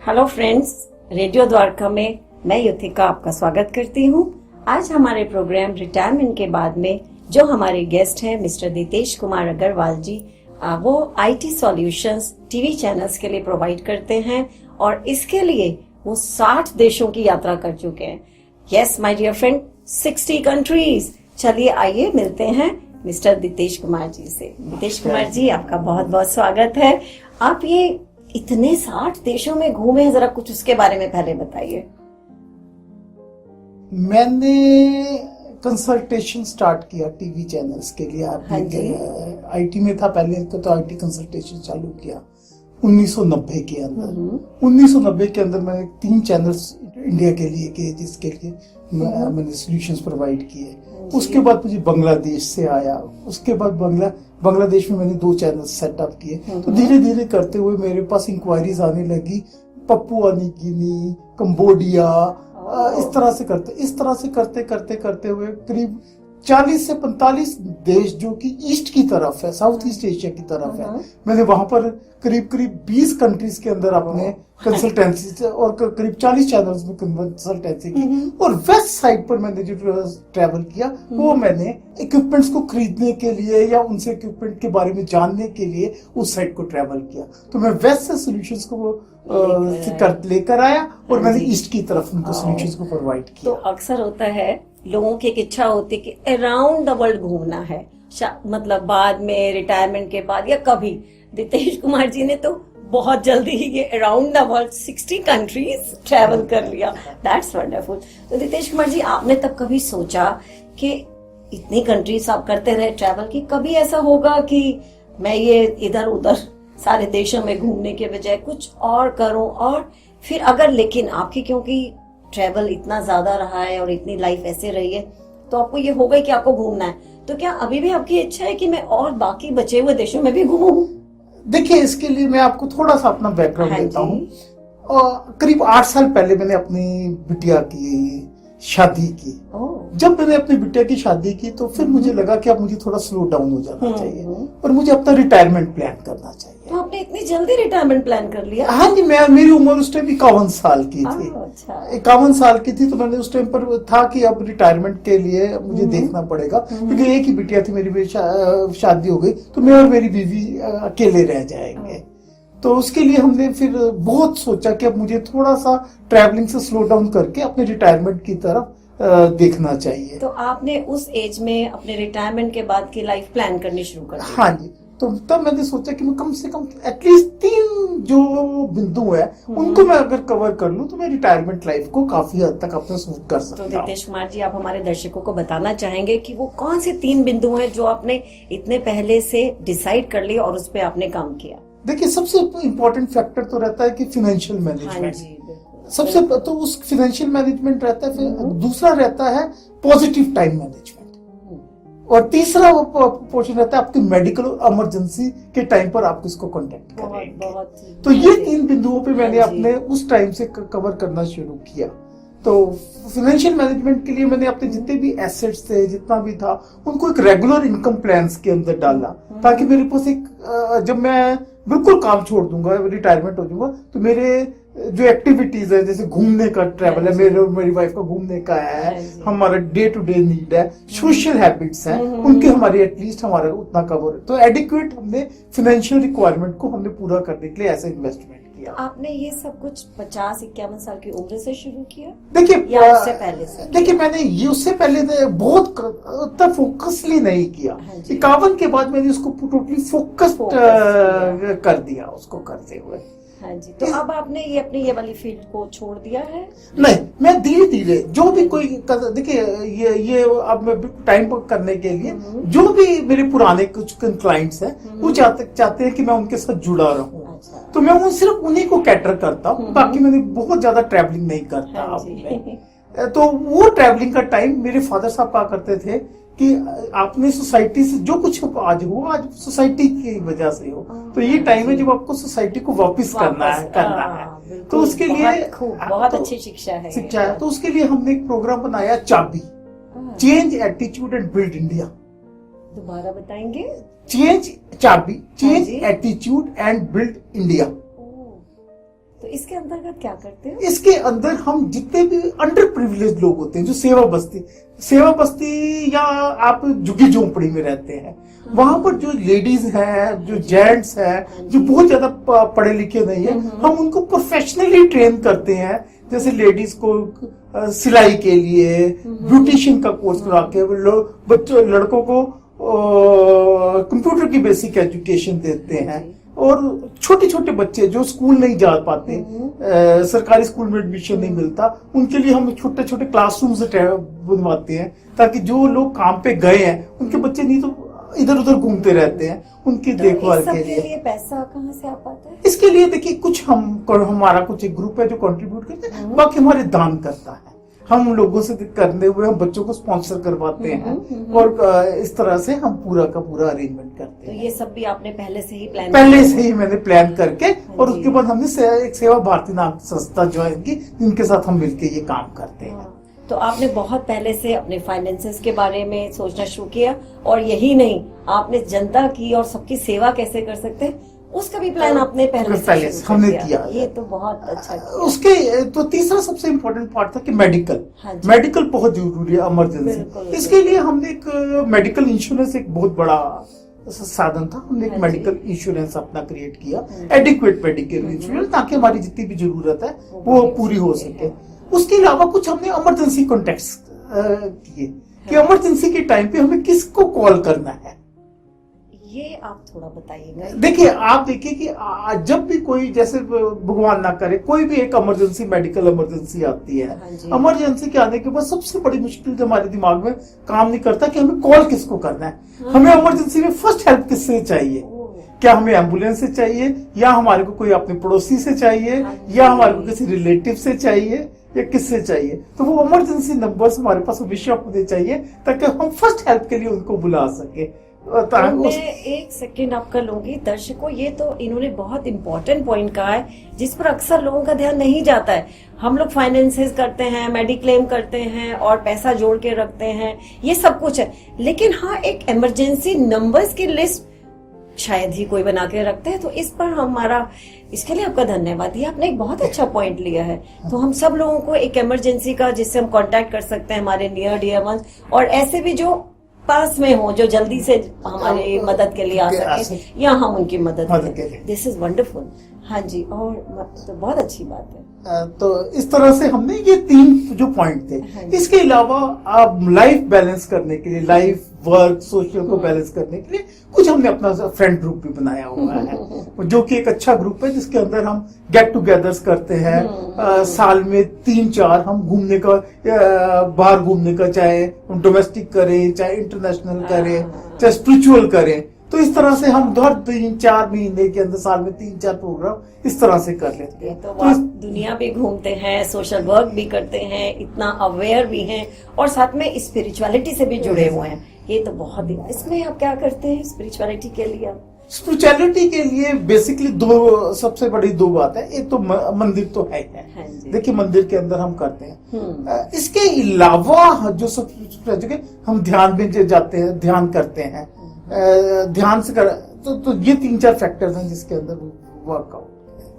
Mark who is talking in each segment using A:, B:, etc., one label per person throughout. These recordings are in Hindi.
A: हेलो फ्रेंड्स, रेडियो द्वारका में मैं युथिका आपका स्वागत करती हूँ। आज हमारे प्रोग्राम रिटायरमेंट के बाद में जो हमारे गेस्ट हैं मिस्टर दितेश कुमार अग्रवाल जी, वो आईटी सॉल्यूशंस टीवी चैनल्स के लिए प्रोवाइड करते हैं और इसके लिए वो 60 देशों की यात्रा कर चुके हैं। Yes my dear friend, 60 countries. चलिए आइए मिलते हैं मिस्टर दितेश कुमार जी से। दितेश कुमार जी, आपका बहुत बहुत स्वागत है। आप ये इतने 60 देशों में घूमे हैं, जरा कुछ उसके बारे में पहले बताइए।
B: मैंने कंसल्टेशन स्टार्ट किया टीवी चैनल्स के लिए। आईटी में था पहले तो आईटी कंसल्टेशन चालू किया 1990 के अंदर। 1990 के अंदर मैंने 3 चैनल्स इंडिया के लिए किए, जिसके लिए मैंने सॉल्यूशंस प्रोवाइड किए। उसके बाद मुझे बांग्लादेश से आया, उसके बाद बांग्लादेश में मैंने 2 चैनल सेटअप किए। तो धीरे धीरे करते हुए मेरे पास इंक्वायरीज आने लगी, पपुआ न्यू गिनी, कंबोडिया, इस तरह से करते हुए करीब 40 से 45 देश जो कि ईस्ट की तरफ है, साउथ ईस्ट एशिया की तरफ है, मैंने वहां पर करीब 20 कंट्रीज के अंदर अपने कंसल्टेंसी और करीब 40 चैनल्स में कंसल्टेंसी की। और वेस्ट साइड पर मैंने जो ट्रैवल किया वो मैंने इक्विपमेंट्स को खरीदने के लिए या उनसे इक्विपमेंट के बारे में जानने के लिए उस साइड को ट्रैवल किया। तो मैं वेस्ट से सॉल्यूशंस को लेकर आया और मैंने ईस्ट की तरफ उनको सॉल्यूशंस को प्रोवाइड किया।
A: तो अक्सर होता है लोगों की एक इच्छा होती है कि अराउंड द वर्ल्ड घूमना है, मतलब बाद में रिटायरमेंट के बाद या कभी। दितेश कुमार जी ने तो बहुत जल्दी ही ये around the world 60 countries travel कर लिया। That's wonderful. तो दितेश कुमार जी, आपने तब कभी सोचा कि इतनी कंट्रीज आप करते रहे ट्रैवल की, कभी ऐसा होगा कि मैं ये इधर उधर सारे देशों में घूमने के बजाय कुछ और करूं? और फिर अगर, लेकिन आपकी क्योंकि ट्रैवल इतना ज्यादा रहा है और इतनी लाइफ ऐसे रही है, तो आपको ये हो गई कि आपको घूमना है, तो क्या अभी भी आपकी इच्छा है कि मैं और बाकी बचे हुए देशों में भी घूमूं?
B: देखिए, इसके लिए मैं आपको थोड़ा सा अपना बैकग्राउंड देता हूँ। करीब 8 साल पहले मैंने अपनी बिटिया की शादी की। जब मैंने अपनी बिटिया की शादी की तो फिर मुझे लगा कि अब मुझे थोड़ा स्लो डाउन हो जाना चाहिए और मुझे अपना रिटायरमेंट प्लान करना चाहिए।
A: तो आपने इतनी जल्दी रिटायरमेंट प्लान कर लिया?
B: हाँ जी, मेरी उम्र उस टाइम 51 साल की थी। 51 साल की थी, तो मैंने उस टाइम पर था कि अब रिटायरमेंट के लिए मुझे देखना पड़ेगा, क्योंकि एक ही बिटिया थी, मेरी शादी हो गई तो मैं और मेरी बीवी अकेले रह जाएंगे। तो उसके लिए हमने फिर बहुत सोचा कि अब मुझे थोड़ा सा ट्रैवलिंग से स्लो डाउन करके अपने रिटायरमेंट की तरफ देखना चाहिए।
A: तो आपने उस एज में अपने रिटायरमेंट के बाद की लाइफ प्लान करनी शुरू कर दी?
B: हाँ जी। तो तब मैंने सोचा कि मैं कम से कम एटलीस्ट 3 जो बिंदु है उनको मैं अगर कवर कर लूं तो मैं रिटायरमेंट लाइफ को काफी हद तक अपना सूट कर सकता हूं।
A: तो दितेश कुमार जी, आप हमारे दर्शकों को बताना चाहेंगे कि वो कौन से 3 बिंदु हैं जो आपने इतने पहले से डिसाइड कर लिए और उस पर आपने काम किया?
B: देखिए, सबसे इम्पोर्टेंट फैक्टर तो रहता है कि फाइनेंशियल मैनेजमेंट। सबसे तो उस फाइनेंशियल मैनेजमेंट रहता है, फिर दूसरा रहता है पॉजिटिव टाइम मैनेजमेंट, और तीसरा वो पोर्शन रहता है आपकी मेडिकल इमरजेंसी के टाइम पर आप किसको कांटेक्ट करेंगे। तो ये 3 बिंदुओं पे मैंने अपने उस टाइम से कवर करना शुरू किया। तो फाइनेंशियल मैनेजमेंट के लिए मैंने अपने जितने भी एसेट्स थे, जितना भी था, उनको एक रेगुलर इनकम प्लान्स के अंदर डाला, ताकि मेरे पास एक, जब मैं बिल्कुल काम छोड़ दूंगा, रिटायरमेंट हो जाऊंगा, तो मेरे जो एक्टिविटीज है, जैसे घूमने का ट्रैवल है, मेरे और मेरी वाइफ का घूमने का है, हमारा डे टू डे नीड है, सोशल हैबिट्स हैं, उनके हमारे एटलीस्ट हमारा उतना कवर है। तो एडिक्वेट हमने फाइनेंशियल रिक्वायरमेंट को हमने पूरा करने के लिए ऐसा इन्वेस्टमेंट किया।
A: आपने ये सब कुछ 50-51 साल की उम्र से शुरू किया?
B: देखिए,
A: या उससे पहले से?
B: देखिए, मैंने ये उससे पहले बहुत फोकसली नहीं किया। 51 के बाद मैंने उसको टोटली फोकस कर दिया उसको करते हुए।
A: हाँ जी। तो अब आपने ये अपनी ये वाली फील्ड को छोड़ दिया है?
B: नहीं, मैं धीरे धीरे जो भी कोई, देखिए, ये अब मैं टाइम करने के लिए जो भी मेरे पुराने कुछ क्लाइंट्स हैं वो चाहते हैं कि मैं उनके साथ जुड़ा रहूं। तो मैं वो सिर्फ उन्हीं को कैटर करता हूँ, बाकी मैंने बहुत ज्यादा ट्रैवलिंग नहीं करता। तो वो ट्रैवलिंग का टाइम मेरे फादर साहब कहा करते थे कि आपने सोसाइटी से जो कुछ आज सोसाइटी की वजह से हो, तो ये टाइम है जब आपको सोसाइटी को वापस करना है। तो उसके लिए
A: बहुत अच्छी शिक्षा है।
B: तो उसके लिए हमने एक प्रोग्राम बनाया, चाबी, change attitude and build India.
A: दोबारा बताएंगे? Change
B: attitude and build India.
A: तो इसके अंतर्गत क्या करते हो?
B: इसके अंदर हम जितने भी अंडर प्रिविलेज लोग होते हैं, जो सेवा बस्ती या आप झुग्गी झोंपड़ी में रहते हैं, वहां पर जो लेडीज हैं, जो जेंट्स हैं, जो बहुत ज्यादा पढ़े लिखे नहीं है, हम उनको प्रोफेशनली ट्रेन करते हैं। जैसे लेडीज को सिलाई के लिए ब्यूटिशियन का कोर्स करा के, बच्चों लड़कों को कंप्यूटर की बेसिक एजुकेशन देते हैं। और छोटे छोटे बच्चे जो स्कूल नहीं जा पाते, सरकारी स्कूल में एडमिशन नहीं मिलता, उनके लिए हम छोटे छोटे क्लासरूम से बनवाते हैं, ताकि जो लोग काम पे गए हैं उनके बच्चे नहीं तो इधर उधर घूमते रहते हैं, उनकी देखभाल के लिए।
A: पैसा कहाँ से आ पाता है?
B: इसके लिए देखिए, कुछ हमारा कुछ एक ग्रुप है जो कंट्रीब्यूट करते हैं, बाकी हमारे दान करता है। हम लोगों से करने हुए हम बच्चों को स्पॉन्सर करवाते हैं, और इस तरह से हम पूरा का पूरा अरेंजमेंट करते हैं।
A: तो ये सब भी आपने पहले से ही
B: मैंने प्लान करके, और उसके बाद हमने एक सेवा भारती नाम की संस्था ज्वाइन की, जिनके साथ हम मिलकर ये काम करते हैं।
A: तो आपने बहुत पहले से अपने फाइनेंसेस के बारे में सोचना शुरू किया, और यही नहीं, आपने जनता की और सबकी सेवा कैसे कर सकते हैं उसका भी प्लान आपने पहले से
B: हमने किया।
A: ये तो बहुत अच्छा किया।
B: उसके तो तीसरा सबसे इम्पोर्टेंट पार्ट था कि मेडिकल बहुत जरूरी है, इमरजेंसी। इसके लिए हमने एक मेडिकल इंश्योरेंस, एक बहुत बड़ा साधन था, हमने एक मेडिकल इंश्योरेंस अपना क्रिएट किया, एडिक्वेट मेडिकल इंश्योरेंस, ताकि हमारी जितनी भी जरूरत है वो पूरी हो सके। उसके अलावा कुछ हमने इमरजेंसी कॉन्टेक्ट किए कि इमरजेंसी के टाइम पे हमें किसको कॉल करना है।
A: ये आप थोड़ा बताइएगा।
B: देखिए, आप देखिए कि जब भी कोई, जैसे भगवान ना करे, कोई भी एक इमरजेंसी, मेडिकल इमरजेंसी आती है, इमरजेंसी के आने के बाद सबसे बड़ी मुश्किल जो हमारे दिमाग में काम नहीं करता कि हमें कॉल किसको करना है। हमें इमरजेंसी में फर्स्ट हेल्प किससे चाहिए? क्या हमें एम्बुलेंस से चाहिए, या हमारे को कोई अपने पड़ोसी से चाहिए, या हमारे को किसी रिलेटिव से चाहिए, या किससे चाहिए? तो वो इमरजेंसी नंबर्स हमारे पास हमेशा होने चाहिए, ताकि हम फर्स्ट हेल्प के लिए उनको बुला सके।
A: तो मैं एक सेकंड आपका लूंगी। दर्शकों, ये तो इन्होंने बहुत इंपॉर्टेंट पॉइंट कहा है, जिस पर अक्सर लोगों का ध्यान नहीं जाता है। हम लोग फाइनेंसेस करते हैं, मेडिक्लेम करते हैं, और पैसा जोड़ के रखते हैं, ये सब कुछ है, लेकिन हाँ, एक इमरजेंसी नंबर्स की लिस्ट शायद ही कोई बना के रखते हैं। तो इस पर हमारा, इसके लिए आपका धन्यवाद। ये आपने एक बहुत अच्छा पॉइंट लिया है। तो हम सब लोगों को एक इमरजेंसी का, जिससे हम कांटेक्ट कर सकते हैं, हमारे नियर डियर वंस, और ऐसे भी जो पास में हो, जो जल्दी से हमारी मदद के लिए आ सके, या हम उनकी मदद करें। This is wonderful. हाँ जी, और तो बहुत अच्छी बात है।
B: तो इस तरह से हमने ये 3 जो पॉइंट थे। इसके अलावा आप लाइफ बैलेंस करने के लिए, लाइफ वर्क सोशल को बैलेंस करने के लिए कुछ हमने अपना फ्रेंड ग्रुप भी बनाया हुआ है, जो कि एक अच्छा ग्रुप है, जिसके अंदर हम गेट टुगेदर्स करते हैं। साल में 3-4 हम घूमने का, बाहर घूमने का, चाहे हम डोमेस्टिक करें, चाहे इंटरनेशनल करें, चाहे स्पिरिचुअल करें। तो इस तरह से हम हर 3-4 महीने के अंदर, साल में 3-4 प्रोग्राम इस तरह से कर लेते हैं।
A: तो दुनिया भी घूमते हैं, सोशल वर्क भी करते हैं, इतना अवेयर भी हैं, और साथ में स्पिरिचुअलिटी से भी जुड़े हुए हैं। ये तो बहुत ही, इसमें आप क्या करते हैं स्पिरिचुअलिटी के लिए?
B: स्पिरिचुअलिटी के लिए बेसिकली सबसे बड़ी 2 बात है। एक तो मंदिर तो है। देखिए, मंदिर के अंदर हम करते हैं। इसके अलावा जो सबसे जगह हम ध्यान में जाते हैं, ध्यान करते हैं, ध्यान से कर, तो ये 3-4 फैक्टर्स हैं जिसके अंदर वर्कआउट।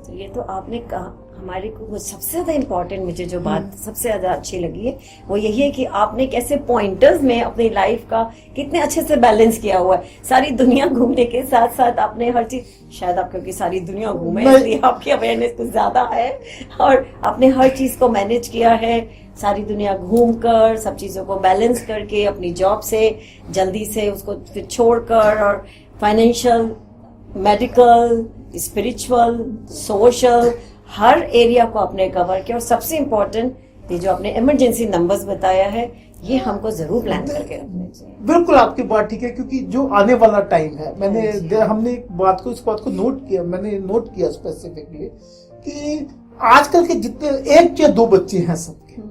A: तो ये तो आपने कहा, हमारे को सबसे ज्यादा इम्पोर्टेंट, मुझे जो बात सबसे ज्यादा अच्छी लगी है वो यही है कि आपने कैसे पॉइंटर्स में अपनी लाइफ का कितने अच्छे से बैलेंस किया हुआ है। सारी दुनिया घूमने के साथ साथ आपने हर चीज, शायद आप क्योंकि सारी दुनिया घूमे इसलिए आपकी अवेयरनेस कुछ ज्यादा है, और आपने हर चीज को मैनेज किया है, सारी दुनिया घूमकर, सब चीजों को बैलेंस करके, अपनी जॉब से जल्दी से उसको फिर छोड़कर, और फाइनेंशियल, मेडिकल, स्पिरिचुअल, सोशल, हर एरिया को आपने कवर किया। और सबसे इम्पोर्टेंट ये जो आपने इमरजेंसी नंबर्स बताया है, ये हमको जरूर प्लान करके रखने चाहिए।
B: बिल्कुल, आपकी बात ठीक है, क्योंकि जो आने वाला टाइम है, हमने इस बात को नोट किया, मैंने नोट किया स्पेसिफिकली कि आजकल के जितने 1 या 2 बच्चे हैं सबके,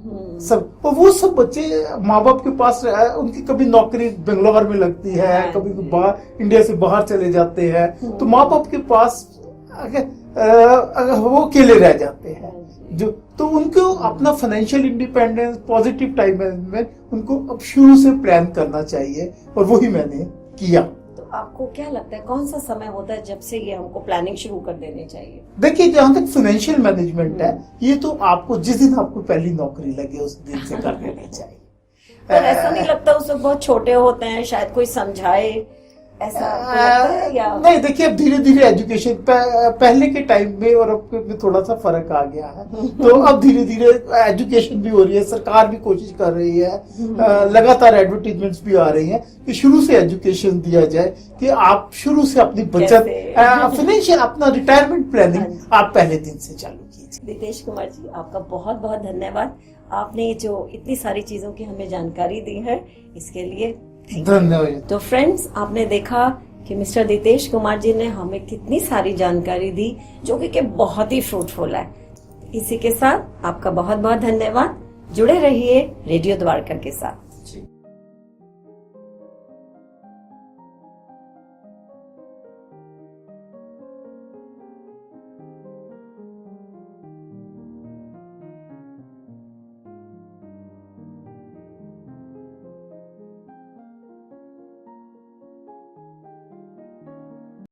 B: सब, और वो सब बच्चे माँ बाप के पास, उनकी कभी नौकरी बेंगलोर में लगती है, कभी बाहर, इंडिया से बाहर चले जाते हैं, तो माँ बाप के पास वो अकेले रह जाते हैं, जो तो उनको अपना financial independence, positive time management उनको अब शुरू से प्लान करना चाहिए, और वही मैंने किया।
A: तो आपको क्या लगता है कौन सा समय होता है जब से ये हमको प्लानिंग शुरू कर देनी चाहिए?
B: देखिए, जहां तक फाइनेंशियल मैनेजमेंट है, ये तो आपको जिस दिन आपको पहली नौकरी लगे उस दिन से कर लेनी चाहिए।
A: पर ऐसा नहीं लगता उस वक्त बहुत छोटे होते हैं, शायद कोई समझाए, ऐसा आपको लगता है या?
B: नहीं, देखिए, अब धीरे धीरे एजुकेशन पहले के टाइम में और अब में थोड़ा सा फर्क आ गया है। तो अब धीरे धीरे एजुकेशन भी हो रही है, सरकार भी कोशिश कर रही है, लगातार एडवर्टीजमेंट्स भी आ रही हैं कि शुरू से एजुकेशन दिया जाए कि आप शुरू से अपनी बचत, फाइनेंशियल, अपना रिटायरमेंट प्लानिंग आप पहले दिन से चालू कीजिए।
A: रितेश कुमार जी, आपका बहुत बहुत धन्यवाद। आपने जो इतनी सारी चीजों की हमें जानकारी दी है, इसके लिए
B: धन्यवाद।
A: तो फ्रेंड्स, आपने देखा कि मिस्टर रितेश कुमार जी ने हमें कितनी सारी जानकारी दी, जो कि बहुत ही फ्रूटफुल है। इसी के साथ आपका बहुत बहुत धन्यवाद। जुड़े रहिए रेडियो द्वारका के साथ।